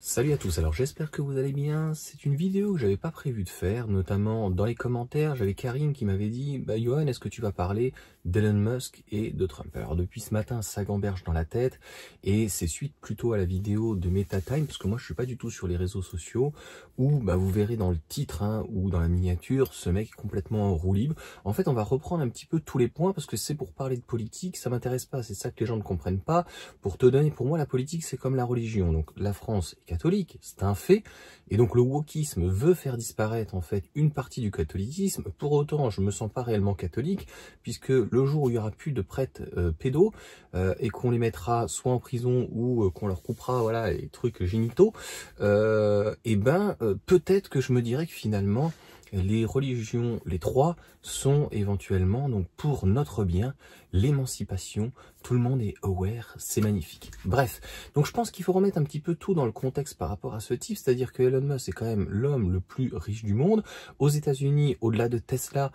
Salut à tous, alors j'espère que vous allez bien. C'est une vidéo que j'avais pas prévu de faire, notamment dans les commentaires, j'avais Karine qui m'avait dit « Bah Johan, est-ce que tu vas parler d'Elon Musk et de Trump ?» Alors depuis ce matin, ça gamberge dans la tête, et c'est suite plutôt à la vidéo de MetaTime, parce que moi je suis pas du tout sur les réseaux sociaux, où bah, vous verrez dans le titre ou dans la miniature, ce mec est complètement en roue libre. En fait, on va reprendre un petit peu tous les points, parce que c'est pour parler de politique, ça m'intéresse pas, c'est ça que les gens ne comprennent pas. Pour te donner, pour moi la politique c'est comme la religion, donc la France catholique, c'est un fait, et donc le wokisme veut faire disparaître en fait une partie du catholicisme. Pour autant, je me sens pas réellement catholique, puisque le jour où il y aura plus de prêtres pédos et qu'on les mettra soit en prison ou qu'on leur coupera voilà les trucs génitaux, peut-être que je me dirais que finalement les religions, les trois, sont éventuellement donc pour notre bien, l'émancipation. Tout le monde est aware, c'est magnifique. Bref, donc je pense qu'il faut remettre un petit peu tout dans le contexte par rapport à ce type, c'est-à-dire que Elon Musk est quand même l'homme le plus riche du monde. Aux États-Unis, au-delà de Tesla,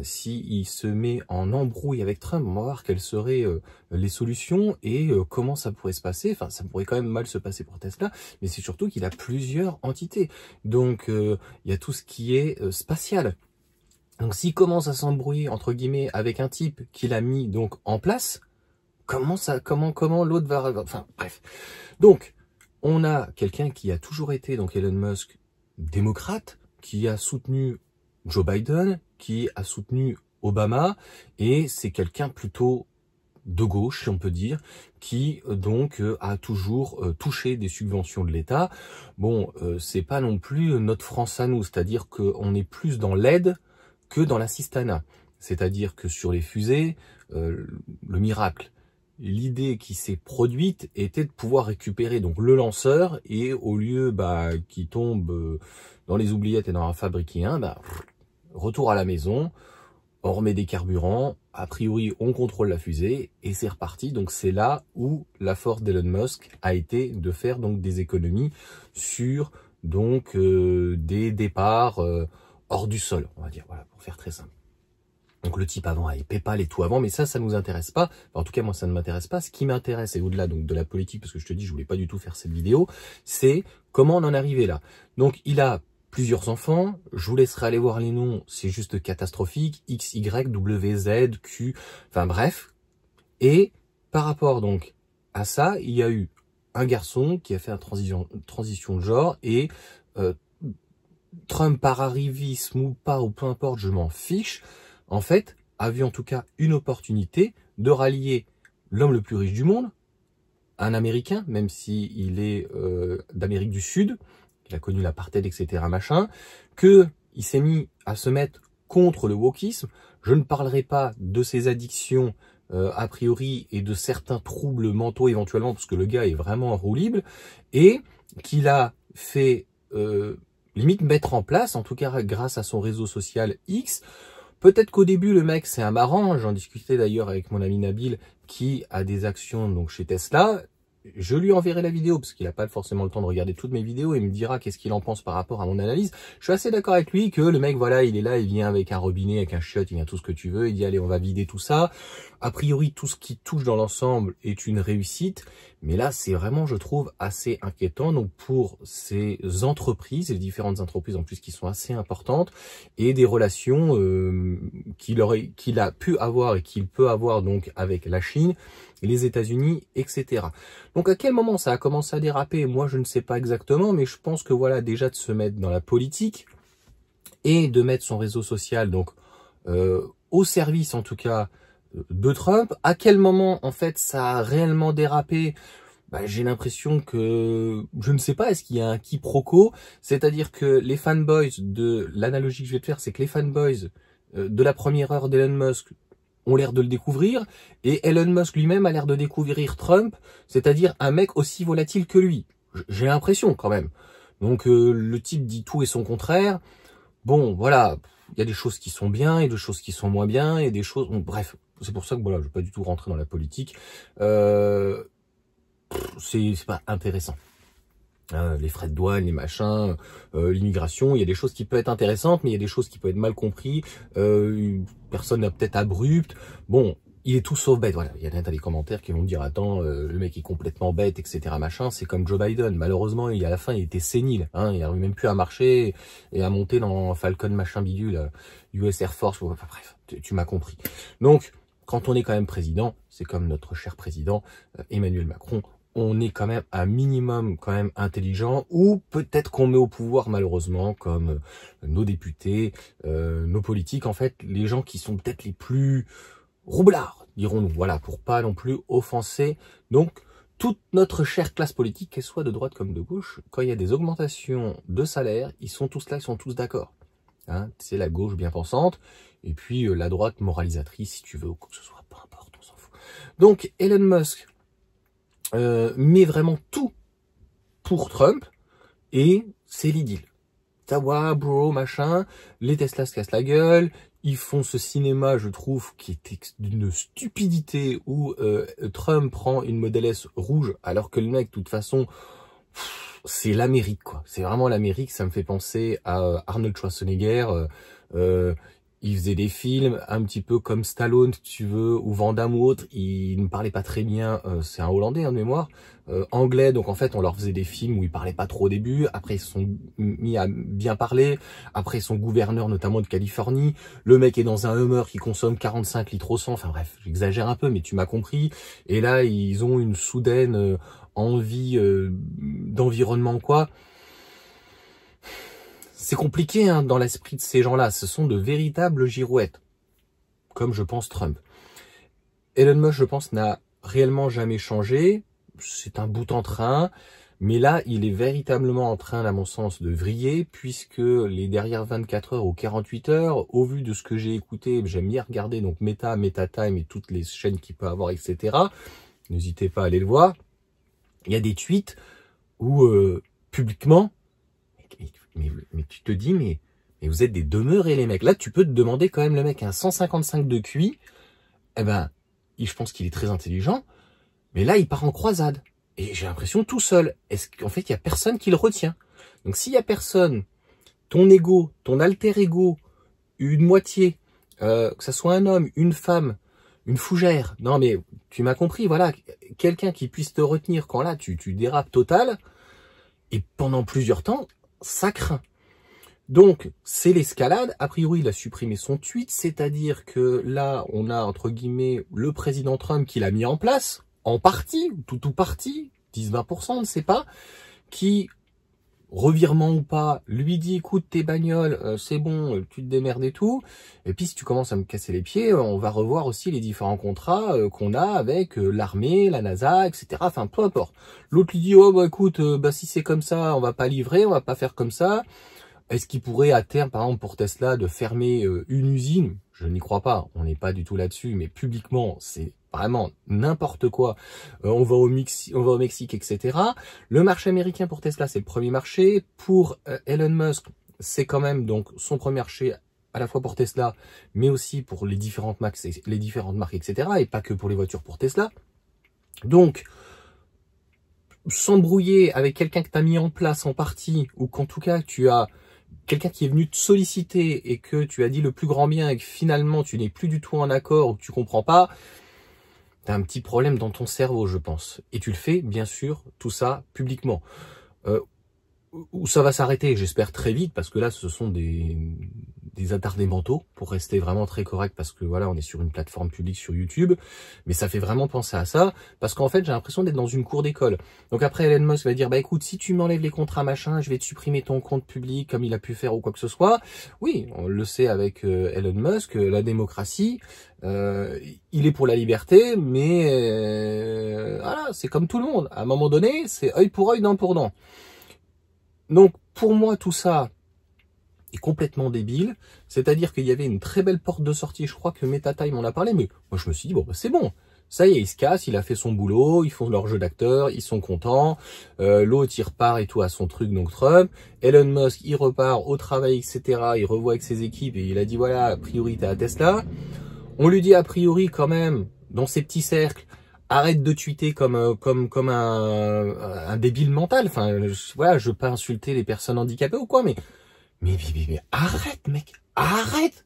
s'il se met en embrouille avec Trump, on va voir quelles seraient les solutions et comment ça pourrait se passer. Enfin, ça pourrait quand même mal se passer pour Tesla, mais c'est surtout qu'il a plusieurs entités. Donc, il y a tout ce qui est spatial. Donc, s'il commence à s'embrouiller, entre guillemets, avec un type qu'il a mis donc en place, comment l'autre va... Enfin, bref. Donc, on a quelqu'un qui a toujours été, donc Elon Musk, démocrate, qui a soutenu Joe Biden, qui a soutenu Obama, et c'est quelqu'un plutôt de gauche, si on peut dire, qui donc a toujours touché des subventions de l'État. Bon, c'est pas non plus notre France à nous, c'est-à-dire qu'on est plus dans l'aide que dans l'assistanat. C'est-à-dire que sur les fusées, le miracle, l'idée qui s'est produite était de pouvoir récupérer donc le lanceur et au lieu qu'il tombe dans les oubliettes et d'en fabriquer un, retour à la maison, on remet des carburants, a priori on contrôle la fusée et c'est reparti. Donc c'est là où la force d'Elon Musk a été de faire donc des économies sur donc des départs hors du sol, on va dire, voilà, pour faire très simple. Donc le type avant avait PayPal et tout avant, mais ça nous intéresse pas. Enfin, en tout cas, moi, ça ne m'intéresse pas. Ce qui m'intéresse, et au-delà donc de la politique, parce que je te dis, je voulais pas du tout faire cette vidéo, c'est comment on en est arrivé là. Donc il a plusieurs enfants, je vous laisserai aller voir les noms, c'est juste catastrophique, X, Y, W, Z, Q, enfin bref. Et par rapport donc à ça, il y a eu un garçon qui a fait une transition de genre et Trump par arrivisme ou pas, ou peu importe, je m'en fiche, en fait, a vu en tout cas une opportunité de rallier l'homme le plus riche du monde, un Américain, même s'il est d'Amérique du Sud, il a connu l'apartheid, etc., machin, qu'il s'est mis à se mettre contre le wokisme. Je ne parlerai pas de ses addictions a priori et de certains troubles mentaux éventuellement, parce que le gars est vraiment en roue libre, et qu'il a fait limite mettre en place, en tout cas grâce à son réseau social X. Peut-être qu'au début, le mec, c'est un marrant. J'en discutais d'ailleurs avec mon ami Nabil, qui a des actions donc chez Tesla. Je lui enverrai la vidéo, parce qu'il n'a pas forcément le temps de regarder toutes mes vidéos, et il me dira qu'est-ce qu'il en pense par rapport à mon analyse. Je suis assez d'accord avec lui que le mec, voilà, il est là, il vient avec un robinet, avec un chiotte, il vient tout ce que tu veux, il dit allez, on va vider tout ça. A priori, tout ce qui touche dans l'ensemble est une réussite, mais là, c'est vraiment, je trouve, assez inquiétant. Donc pour ces entreprises, les différentes entreprises en plus qui sont assez importantes, et des relations qu'il a pu avoir et qu'il peut avoir donc avec la Chine, les États-Unis, etc. Donc à quel moment ça a commencé à déraper? Moi je ne sais pas exactement, mais je pense que voilà, déjà de se mettre dans la politique et de mettre son réseau social donc au service en tout cas de Trump. À quel moment en fait ça a réellement dérapé? J'ai l'impression que, je ne sais pas, est-ce qu'il y a un quiproquo? C'est-à-dire que les fanboys de, l'analogie que je vais te faire, c'est que les fanboys de la première heure d'Elon Musk ont l'air de le découvrir, et Elon Musk lui-même a l'air de découvrir Trump, c'est-à-dire un mec aussi volatile que lui. J'ai l'impression quand même. Donc le type dit tout et son contraire. Bon, voilà, il y a des choses qui sont bien, et des choses qui sont moins bien, et des choses... Bon, bref, c'est pour ça que voilà, je ne vais pas du tout rentrer dans la politique. C'est pas intéressant. Les frais de douane, les machins, l'immigration, il y a des choses qui peuvent être intéressantes, mais il y a des choses qui peuvent être mal comprises, une personne peut-être abrupte. Bon, il est tout sauf bête. Voilà, il y en a dans les commentaires qui vont me dire, attends, le mec est complètement bête, etc. machin. C'est comme Joe Biden. Malheureusement, à la fin, il était sénile. Hein, il n'arrive même plus à marcher et à monter dans Falcon machin bidule, US Air Force. Enfin bref, tu m'as compris. Donc, quand on est quand même président, c'est comme notre cher président Emmanuel Macron, on est quand même un minimum quand même intelligent, ou peut-être qu'on met au pouvoir malheureusement, comme nos députés, nos politiques, en fait, les gens qui sont peut-être les plus roublards, dirons-nous, voilà, pour pas non plus offenser. Donc, toute notre chère classe politique, qu'elle soit de droite comme de gauche, quand il y a des augmentations de salaire, ils sont tous là, ils sont tous d'accord. Hein, c'est la gauche bien pensante, et puis la droite moralisatrice, si tu veux, ou quoi que ce soit, peu importe, on s'en fout. Donc, Elon Musk met vraiment tout pour Trump, et c'est l'idylle. Tawa, bro, machin, les Tesla se cassent la gueule, ils font ce cinéma, je trouve, qui est d'une stupidité, où Trump prend une Model S rouge, alors que le mec, de toute façon, c'est l'Amérique, quoi. C'est vraiment l'Amérique, ça me fait penser à Arnold Schwarzenegger, il faisait des films un petit peu comme Stallone, si tu veux, ou Van Damme ou autre. Il ne parlait pas très bien, c'est un Hollandais, hein, de mémoire, anglais. Donc en fait, on leur faisait des films où ils parlaient pas trop au début. Après, ils se sont mis à bien parler. Après, ils sont gouverneurs, notamment de Californie. Le mec est dans un Hummer qui consomme 45 litres au 100. Enfin bref, j'exagère un peu, mais tu m'as compris. Et là, ils ont une soudaine envie d'environnement, quoi. C'est compliqué hein, dans l'esprit de ces gens-là. Ce sont de véritables girouettes, comme je pense Trump. Elon Musk, je pense, n'a réellement jamais changé. C'est un bout en train. Mais là, il est véritablement en train, à mon sens, de vriller, puisque les derrière 24 heures ou 48 heures, au vu de ce que j'ai écouté, j'aime bien regarder donc MetaTime et toutes les chaînes qu'il peut avoir, etc. N'hésitez pas à aller le voir. Il y a des tweets où, publiquement, mais tu te dis, mais vous êtes des demeurés, les mecs. Là, tu peux te demander quand même, le mec a un 155 de QI. Eh ben, je pense qu'il est très intelligent. Mais là, il part en croisade. Et j'ai l'impression tout seul. Est-ce qu'en fait, il y a personne qui le retient? Donc, s'il y a personne, ton ego, ton alter ego, une moitié, que ça soit un homme, une femme, une fougère. Non, mais tu m'as compris, voilà. Quelqu'un qui puisse te retenir quand là, tu dérapes total. Et pendant plusieurs temps, ça craint. Donc, c'est l'escalade. A priori, il a supprimé son tweet, c'est-à-dire que là, on a, entre guillemets, le président Trump qui l'a mis en place, en partie, tout partie, 10-20%, on ne sait pas, qui, revirement ou pas, lui dit, écoute, tes bagnoles, c'est bon, tu te démerdes et tout. Et puis, si tu commences à me casser les pieds, on va revoir aussi les différents contrats qu'on a avec l'armée, la NASA, etc. Enfin, peu importe. L'autre lui dit, oh, bah écoute, si c'est comme ça, on va pas livrer, on va pas faire comme ça. Est-ce qu'il pourrait, à terme, par exemple, pour Tesla, de fermer une usine? Je n'y crois pas. On n'est pas du tout là-dessus, mais publiquement, c'est vraiment n'importe quoi. On va au Mexique, etc. Le marché américain pour Tesla, c'est le premier marché. Pour Elon Musk, c'est quand même donc son premier marché à la fois pour Tesla, mais aussi pour les différentes marques, etc. Et pas que pour les voitures pour Tesla. Donc, s'embrouiller avec quelqu'un que tu as mis en place en partie, ou qu'en tout cas tu as quelqu'un qui est venu te solliciter et que tu as dit le plus grand bien et que finalement tu n'es plus du tout en accord ou que tu comprends pas, tu as un petit problème dans ton cerveau, je pense. Et tu le fais, bien sûr, tout ça publiquement. Où ça va s'arrêter, j'espère très vite, parce que là, ce sont des attardés mentaux, pour rester vraiment très correct, parce que voilà, on est sur une plateforme publique sur YouTube, mais ça fait vraiment penser à ça, parce qu'en fait, j'ai l'impression d'être dans une cour d'école. Donc après, Elon Musk va dire, bah écoute, si tu m'enlèves les contrats machin, je vais te supprimer ton compte public, comme il a pu faire ou quoi que ce soit. Oui, on le sait avec Elon Musk, la démocratie, il est pour la liberté, mais voilà, c'est comme tout le monde. À un moment donné, c'est œil pour œil, dent pour dent. Donc, pour moi, tout ça est complètement débile. C'est-à-dire qu'il y avait une très belle porte de sortie. Je crois que MetaTime en a parlé, mais moi, je me suis dit, bon, bah, c'est bon. Ça y est, il se casse, il a fait son boulot, ils font leur jeu d'acteur, ils sont contents. L'autre, il repart et tout à son truc, donc Trump. Elon Musk, il repart au travail, etc. Il revoit avec ses équipes et il a dit, voilà, priorité à Tesla. On lui dit, a priori, quand même, dans ces petits cercles, arrête de tweeter comme un débile mental. Enfin, voilà, je veux pas insulter les personnes handicapées ou quoi, mais arrête, mec, arrête.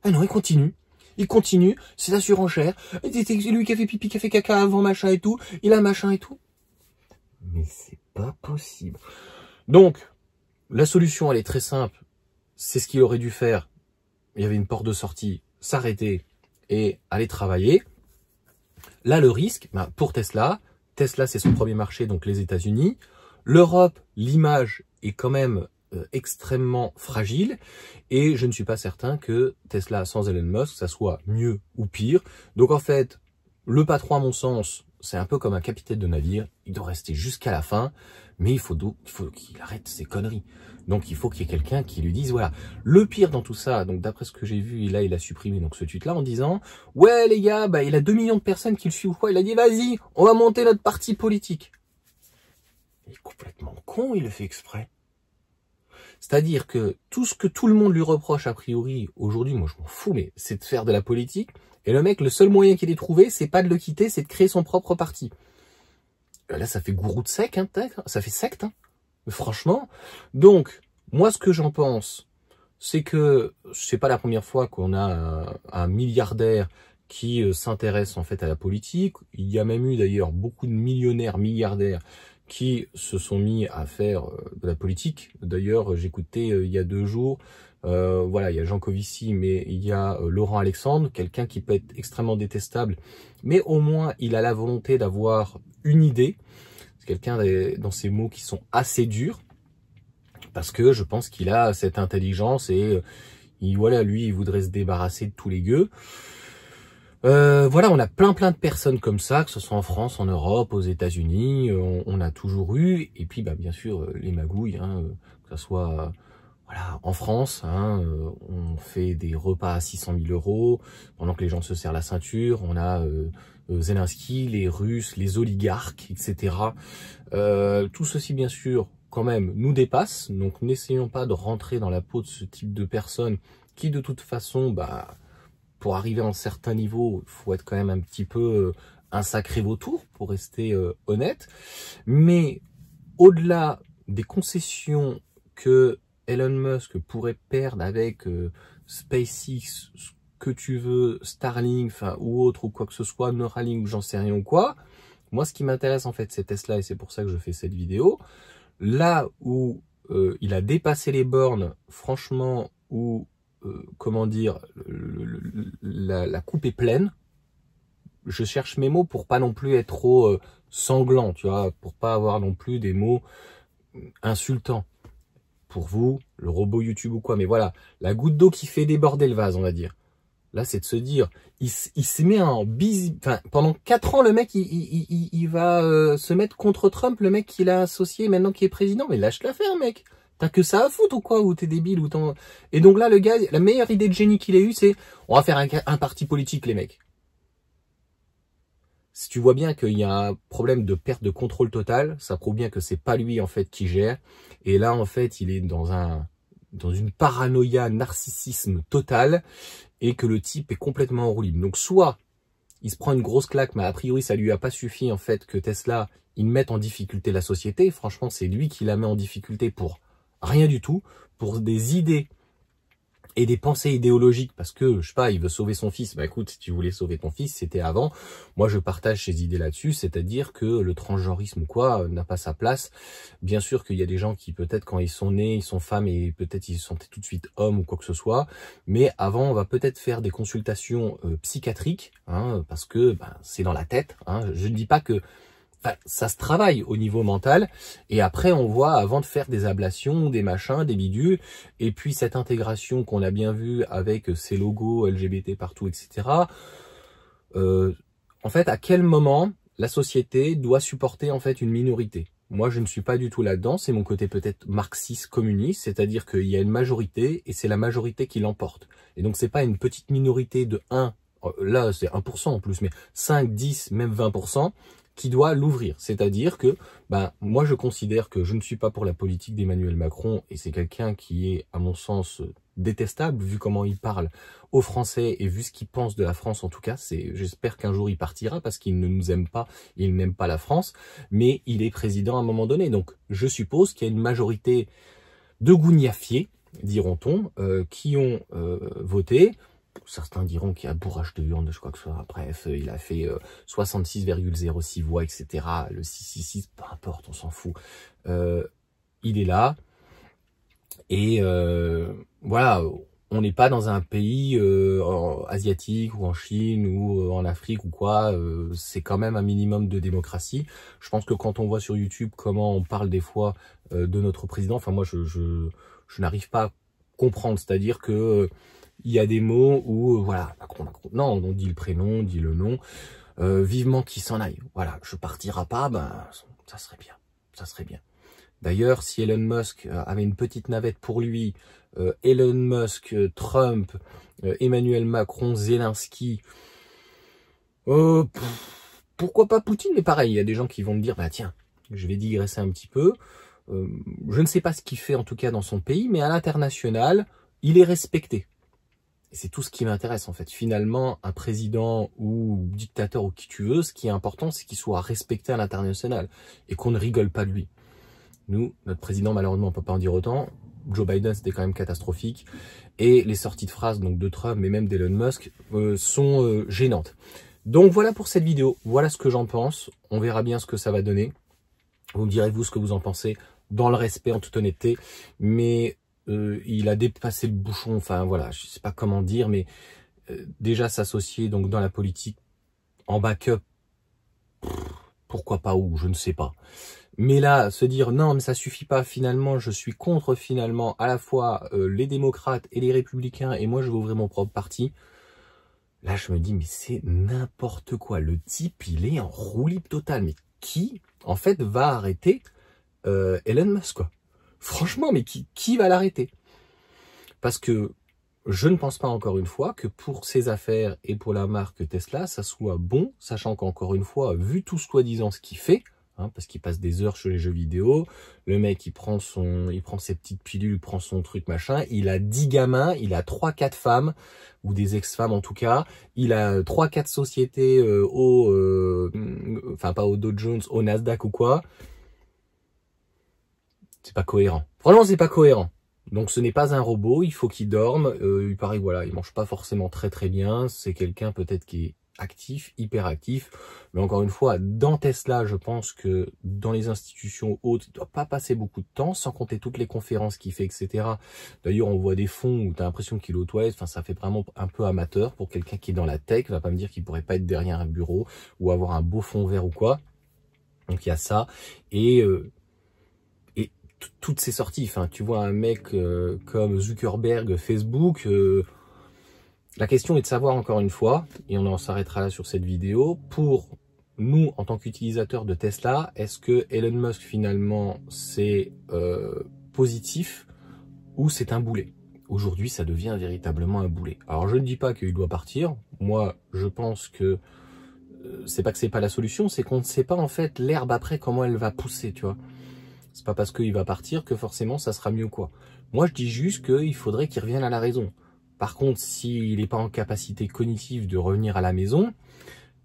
Ah non, il continue. il continue, c'est la surenchère, c'est lui qui a fait pipi, qui a fait caca avant, machin et tout, il a machin et tout. Mais c'est pas possible. Donc, la solution, elle est très simple, c'est ce qu'il aurait dû faire. Il y avait une porte de sortie, s'arrêter et aller travailler. Là, le risque, ben, pour Tesla, c'est son premier marché, donc les États-Unis. L'Europe, l'image est quand même extrêmement fragile et je ne suis pas certain que Tesla sans Elon Musk, ça soit mieux ou pire. Donc en fait, le patron, à mon sens, c'est un peu comme un capitaine de navire. Il doit rester jusqu'à la fin, mais il faut qu'il arrête ses conneries. Donc il faut qu'il y ait quelqu'un qui lui dise, voilà, le pire dans tout ça, donc d'après ce que j'ai vu, là il a supprimé donc ce tweet-là en disant, ouais les gars, bah, il a 2 millions de personnes qui le suivent, quoi. Il a dit, vas-y, on va monter notre parti politique. Il est complètement con, il le fait exprès. C'est-à-dire que tout ce que tout le monde lui reproche a priori, aujourd'hui, moi je m'en fous, mais c'est de faire de la politique. Et le mec, le seul moyen qu'il ait trouvé, c'est pas de le quitter, c'est de créer son propre parti. Là, ça fait gourou de sec, hein, ça fait secte, hein. Franchement. Donc, moi, ce que j'en pense, c'est que c'est pas la première fois qu'on a un milliardaire qui s'intéresse en fait à la politique. Il y a même eu d'ailleurs beaucoup de millionnaires, milliardaires qui se sont mis à faire de la politique. D'ailleurs, j'écoutais il y a 2 jours, voilà, il y a Jean Covici, mais il y a Laurent Alexandre, quelqu'un qui peut être extrêmement détestable, mais au moins il a la volonté d'avoir une idée. C'est quelqu'un dans ses mots qui sont assez durs, parce que je pense qu'il a cette intelligence et voilà, lui, il voudrait se débarrasser de tous les gueux. Voilà, on a plein de personnes comme ça, que ce soit en France, en Europe, aux États-Unis, on a toujours eu, et puis bah, bien sûr les magouilles, hein, que ce soit voilà, en France, hein, on fait des repas à 600 000 € pendant que les gens se serrent la ceinture, on a Zelensky, les Russes, les oligarques, etc. Tout ceci bien sûr quand même nous dépasse, donc n'essayons pas de rentrer dans la peau de ce type de personnes qui de toute façon, bah, pour arriver à un certain niveau, il faut être quand même un petit peu un sacré vautour, pour rester honnête. Mais au-delà des concessions que Elon Musk pourrait perdre avec SpaceX, ce que tu veux, Starlink, enfin, ou autre, ou quoi que ce soit, Neuralink, j'en sais rien ou quoi, moi ce qui m'intéresse en fait c'est Tesla et c'est pour ça que je fais cette vidéo. Là où il a dépassé les bornes, franchement, où comment dire, la coupe est pleine. Je cherche mes mots pour pas non plus être trop sanglant, tu vois, pour pas avoir non plus des mots insultants pour vous, le robot YouTube ou quoi. Mais voilà, la goutte d'eau qui fait déborder le vase, on va dire. Là, c'est de se dire, il se met en bise. Enfin, pendant 4 ans, le mec, il va se mettre contre Trump, le mec qu'il a associé maintenant qui est président. Mais lâche l'affaire, mec. T'as que ça à foutre ou quoi? Ou t'es débile ou t'en... Et donc là, le gars, la meilleure idée de génie qu'il ait eue, c'est on va faire un parti politique, les mecs. Si tu vois bien qu'il y a un problème de perte de contrôle total, ça prouve bien que c'est pas lui en fait qui gère. Et là, en fait, il est dans une paranoïa, narcissisme total, et que le type est complètement en roue libre. Donc soit il se prend une grosse claque, mais a priori ça lui a pas suffi en fait que Tesla, il mette en difficulté la société. Franchement, c'est lui qui la met en difficulté pour rien du tout, pour des idées et des pensées idéologiques, parce que, je sais pas, il veut sauver son fils. Bah écoute, si tu voulais sauver ton fils, c'était avant. Moi, je partage ces idées là-dessus, c'est-à-dire que le transgenrisme ou quoi n'a pas sa place. Bien sûr qu'il y a des gens qui, peut-être, quand ils sont nés, ils sont femmes et peut-être ils se sentaient tout de suite hommes ou quoi que ce soit. Mais avant, on va peut-être faire des consultations psychiatriques, hein, parce que c'est dans la tête. Hein. Je ne dis pas que... Enfin, ça se travaille au niveau mental et après on voit avant de faire des ablations, des machins, des bidules et puis cette intégration qu'on a bien vue avec ces logos LGBT partout, etc. En fait, à quel moment la société doit supporter en fait une minorité? Moi, je ne suis pas du tout là-dedans, c'est mon côté peut-être marxiste, communiste, c'est-à-dire qu'il y a une majorité et c'est la majorité qui l'emporte. Et donc c'est pas une petite minorité de 1, là c'est 1% en plus, mais 5, 10, même 20%, qui doit l'ouvrir. C'est-à-dire que moi, je considère que je ne suis pas pour la politique d'Emmanuel Macron et c'est quelqu'un qui est, à mon sens, détestable vu comment il parle aux Français et vu ce qu'il pense de la France en tout cas. J'espère qu'un jour il partira parce qu'il ne nous aime pas, il n'aime pas la France, mais il est président à un moment donné. Donc, je suppose qu'il y a une majorité de gougnafiers, diront-on, qui ont voté. certains diront qu'il y a bourrage de urne, je crois que ce soit. Bref, il a fait 66,06 voix, etc. Le 666, peu importe, on s'en fout. Il est là. Et voilà, on n'est pas dans un pays asiatique ou en Chine ou en Afrique ou quoi. C'est quand même un minimum de démocratie. Je pense que quand on voit sur YouTube comment on parle des fois de notre président, enfin moi je n'arrive pas à comprendre. C'est-à-dire que il y a des mots où voilà, Macron, non, on dit le prénom, on dit le nom. Vivement qu'il s'en aille. Voilà, je partirai pas, ben ça serait bien, ça serait bien. D'ailleurs, si Elon Musk avait une petite navette pour lui, Elon Musk, Trump, Emmanuel Macron, Zelensky, pourquoi pas Poutine? Mais pareil, il y a des gens qui vont me dire, bah tiens, je vais digresser un petit peu. Je ne sais pas ce qu'il fait en tout cas dans son pays, mais à l'international, il est respecté. Et c'est tout ce qui m'intéresse en fait. Finalement, un président ou dictateur ou qui tu veux, ce qui est important, c'est qu'il soit respecté à l'international et qu'on ne rigole pas de lui. Nous, notre président, malheureusement, on ne peut pas en dire autant. Joe Biden, c'était quand même catastrophique. Et les sorties de phrases donc de Trump, mais même d'Elon Musk, sont gênantes. Donc voilà pour cette vidéo. Voilà ce que j'en pense. On verra bien ce que ça va donner. Vous me direz, vous, ce que vous en pensez, dans le respect, en toute honnêteté. Mais il a dépassé le bouchon. Enfin, voilà, je ne sais pas comment dire, mais déjà s'associer donc dans la politique en backup, pourquoi pas où, je ne sais pas. Mais là, se dire non, mais ça suffit pas, finalement, je suis contre finalement à la fois les démocrates et les républicains, et moi je vais ouvrir mon propre parti. Là, je me dis, mais c'est n'importe quoi. Le type, il est en roue libre totale. Mais qui, en fait, va arrêter Elon Musk, quoi? Franchement, mais qui va l'arrêter? Parce que je ne pense pas, encore une fois, que pour ses affaires et pour la marque Tesla, ça soit bon, sachant qu'encore une fois, vu tout soi-disant ce qu'il fait, hein, parce qu'il passe des heures sur les jeux vidéo, le mec il prend ses petites pilules, il prend son truc machin, il a 10 gamins, il a 3-4 femmes, ou des ex-femmes en tout cas, il a 3-4 sociétés enfin pas au Dow Jones, au Nasdaq ou quoi. C'est pas cohérent. Franchement, c'est pas cohérent. Donc ce n'est pas un robot, il faut qu'il dorme, il paraît voilà, il mange pas forcément très bien, c'est quelqu'un peut-être qui est actif, hyper actif, mais encore une fois, dans Tesla, je pense que dans les institutions hautes, il ne doit pas passer beaucoup de temps, sans compter toutes les conférences qu'il fait, etc. D'ailleurs, on voit des fonds où tu as l'impression qu'il est aux toilettes, enfin ça fait vraiment un peu amateur pour quelqu'un qui est dans la tech, il va pas me dire qu'il pourrait pas être derrière un bureau, ou avoir un beau fond vert ou quoi. Donc il y a ça, et toutes ces sorties, enfin, tu vois un mec comme Zuckerberg, Facebook, la question est de savoir encore une fois, et on en s'arrêtera là sur cette vidéo, pour nous en tant qu'utilisateurs de Tesla, est-ce que Elon Musk finalement c'est positif ou c'est un boulet? Aujourd'hui ça devient véritablement un boulet. Alors je ne dis pas qu'il doit partir, moi je pense que c'est pas que c'est pas la solution, c'est qu'on ne sait pas en fait l'herbe après comment elle va pousser, tu vois. C'est pas parce qu'il va partir que forcément ça sera mieux quoi. Moi je dis juste qu'il faudrait qu'il revienne à la raison. Par contre, s'il n'est pas en capacité cognitive de revenir à la maison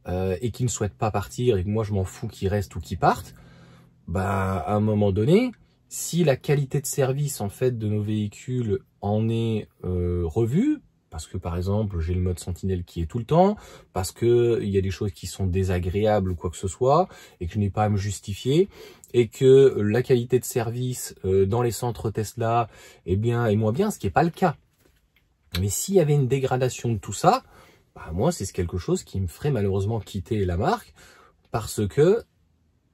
et qu'il ne souhaite pas partir et que moi je m'en fous qu'il reste ou qu'il parte, bah à un moment donné, si la qualité de service en fait de nos véhicules en est revue, parce que par exemple j'ai le mode sentinelle qui est tout le temps, parce que il y a des choses qui sont désagréables ou quoi que ce soit, et que je n'ai pas à me justifier, et que la qualité de service dans les centres Tesla eh bien, est moins bien, ce qui n'est pas le cas. Mais s'il y avait une dégradation de tout ça, bah moi c'est quelque chose qui me ferait malheureusement quitter la marque, parce que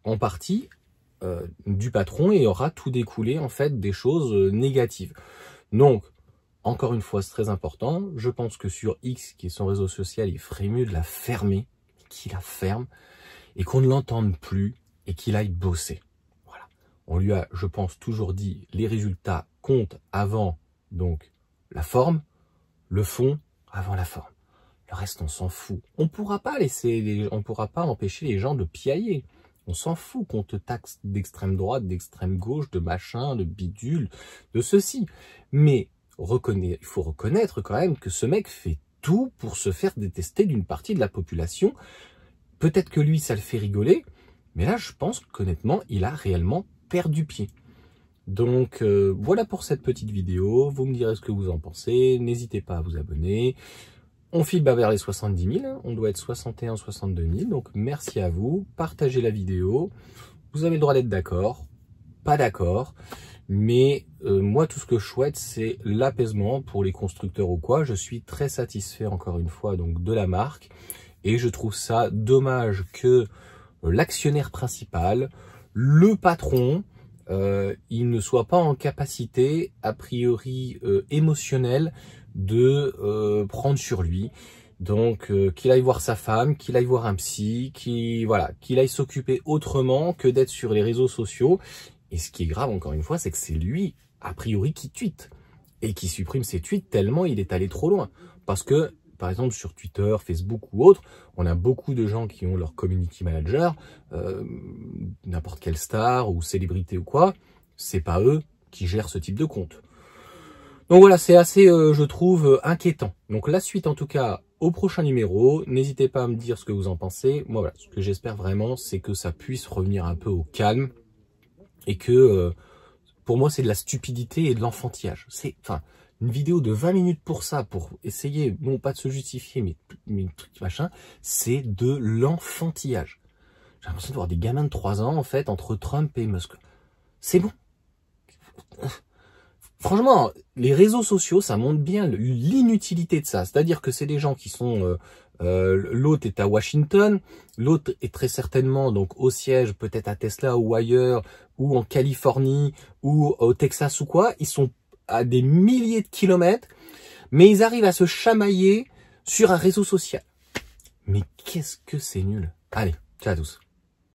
en partie du patron, il y aura tout découlé en fait des choses négatives. Donc encore une fois, c'est très important. Je pense que sur X, qui est son réseau social, il ferait mieux de la fermer, qu'il la ferme, et qu'on ne l'entende plus, et qu'il aille bosser. Voilà. On lui a, je pense, toujours dit, les résultats comptent avant donc la forme, le fond avant la forme. Le reste, on s'en fout. On pourra pas empêcher les gens de piailler. On s'en fout qu'on te taxe d'extrême droite, d'extrême gauche, de machin, de bidule, de ceci. Mais il faut reconnaître quand même que ce mec fait tout pour se faire détester d'une partie de la population. Peut-être que lui, ça le fait rigoler, mais là, je pense qu'honnêtement, il a réellement perdu pied. Donc, voilà pour cette petite vidéo. Vous me direz ce que vous en pensez. N'hésitez pas à vous abonner. On file bas vers les 70 000, hein. On doit être 61, 62 000, donc merci à vous, partagez la vidéo, vous avez le droit d'être d'accord, pas d'accord, mais moi tout ce que je souhaite c'est l'apaisement pour les constructeurs ou quoi. Je suis très satisfait encore une fois donc de la marque, et je trouve ça dommage que l'actionnaire principal, le patron, il ne soit pas en capacité, a priori émotionnelle, de prendre sur lui. Donc qu'il aille voir sa femme, qu'il aille voir un psy, qu'il aille s'occuper autrement que d'être sur les réseaux sociaux. Et ce qui est grave encore une fois, c'est que c'est lui, a priori, qui tweete. Et qui supprime ses tweets tellement il est allé trop loin. Parce que, par exemple, sur Twitter, Facebook ou autre, on a beaucoup de gens qui ont leur community manager, n'importe quelle star ou célébrité ou quoi, c'est pas eux qui gèrent ce type de compte. Donc voilà, c'est assez, je trouve, inquiétant. Donc la suite, en tout cas, au prochain numéro. N'hésitez pas à me dire ce que vous en pensez. Moi, voilà, ce que j'espère vraiment, c'est que ça puisse revenir un peu au calme. Et que, pour moi, c'est de la stupidité et de l'enfantillage. C'est, enfin, une vidéo de 20 minutes pour ça, pour essayer, non pas de se justifier, mais truc machin, c'est de l'enfantillage. J'ai l'impression de voir des gamins de 3 ans, en fait, entre Trump et Musk. C'est bon. Franchement, les réseaux sociaux, ça montre bien l'inutilité de ça. C'est-à-dire que c'est des gens qui sont... l'autre est à Washington, l'autre est très certainement donc au siège, peut-être à Tesla ou ailleurs, ou en Californie, ou au Texas ou quoi. Ils sont à des milliers de kilomètres, mais ils arrivent à se chamailler sur un réseau social. Mais qu'est-ce que c'est nul. Allez, ciao à tous.